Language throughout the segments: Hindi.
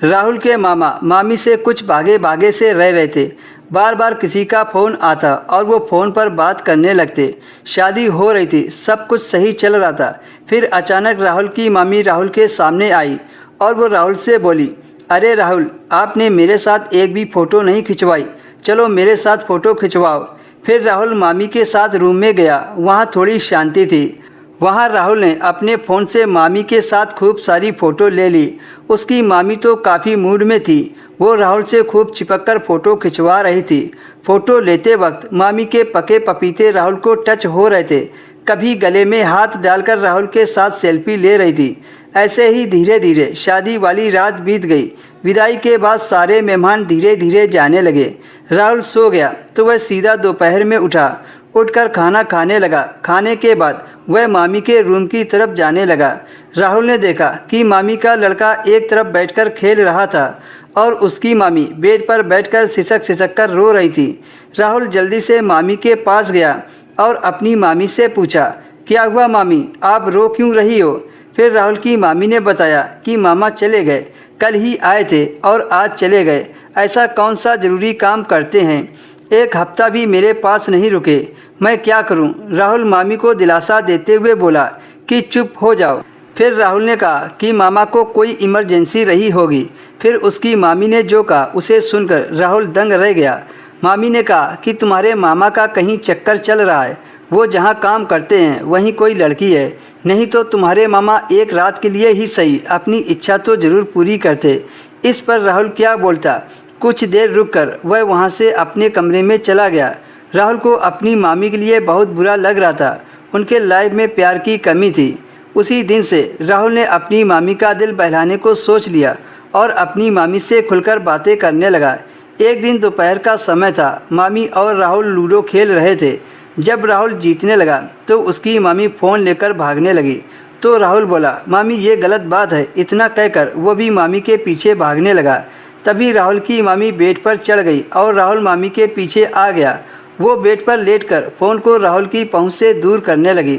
राहुल के मामा मामी से कुछ भागे भागे से रह रहे थे। बार बार किसी का फ़ोन आता और वो फ़ोन पर बात करने लगते। शादी हो रही थी, सब कुछ सही चल रहा था। फिर अचानक राहुल की मामी राहुल के सामने आई और वो राहुल से बोली, अरे राहुल, आपने मेरे साथ एक भी फ़ोटो नहीं खिंचवाई, चलो मेरे साथ फ़ोटो खिंचवाओ। फिर राहुल मामी के साथ रूम में गया। वहाँ थोड़ी शांति थी। वहाँ राहुल ने अपने फ़ोन से मामी के साथ खूब सारी फ़ोटो ले ली। उसकी मामी तो काफ़ी मूड में थी। वो राहुल से खूब चिपक कर फ़ोटो खिंचवा रही थी। फ़ोटो लेते वक्त मामी के पके पपीते राहुल को टच हो रहे थे। कभी गले में हाथ डालकर राहुल के साथ सेल्फी ले रही थी। ऐसे ही धीरे धीरे शादी वाली रात बीत गई। विदाई के बाद सारे मेहमान धीरे धीरे जाने लगे। राहुल सो गया तो वह सीधा दोपहर में उठकर खाना खाने लगा। खाने के बाद वह मामी के रूम की तरफ जाने लगा। राहुल ने देखा कि मामी का लड़का एक तरफ बैठकर खेल रहा था और उसकी मामी बेड पर बैठकर सिसक कर रो रही थी। राहुल जल्दी से मामी के पास गया और अपनी मामी से पूछा, क्या हुआ मामी, आप रो क्यों रही हो? फिर राहुल की मामी ने बताया कि मामा चले गए, कल ही आए थे और आज चले गए। ऐसा कौन सा ज़रूरी काम करते हैं, एक हफ्ता भी मेरे पास नहीं रुके, मैं क्या करूं? राहुल मामी को दिलासा देते हुए बोला कि चुप हो जाओ। फिर राहुल ने कहा कि मामा को कोई इमरजेंसी रही होगी। फिर उसकी मामी ने जो कहा उसे सुनकर राहुल दंग रह गया। मामी ने कहा कि तुम्हारे मामा का कहीं चक्कर चल रहा है, वो जहाँ काम करते हैं वहीं कोई लड़की है, नहीं तो तुम्हारे मामा एक रात के लिए ही सही अपनी इच्छा तो ज़रूर पूरी करते। इस पर राहुल क्या बोलता। कुछ देर रुककर वह वहाँ से अपने कमरे में चला गया। राहुल को अपनी मामी के लिए बहुत बुरा लग रहा था। उनके लाइफ में प्यार की कमी थी। उसी दिन से राहुल ने अपनी मामी का दिल बहलाने को सोच लिया और अपनी मामी से खुलकर बातें करने लगा। एक दिन दोपहर का समय था। मामी और राहुल लूडो खेल रहे थे। जब राहुल जीतने लगा तो उसकी मामी फ़ोन लेकर भागने लगी। तो राहुल बोला, मामी ये गलत बात है। इतना कहकर वो भी मामी के पीछे भागने लगा। तभी राहुल की मामी बेड पर चढ़ गई और राहुल मामी के पीछे आ गया। वो बेड पर लेटकर फ़ोन को राहुल की पहुंच से दूर करने लगी।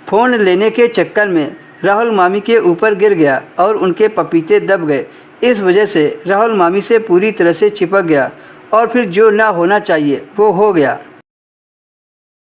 फ़ोन लेने के चक्कर में राहुल मामी के ऊपर गिर गया और उनके पपीते दब गए। इस वजह से राहुल मामी से पूरी तरह से चिपक गया और फिर जो ना होना चाहिए वो हो गया।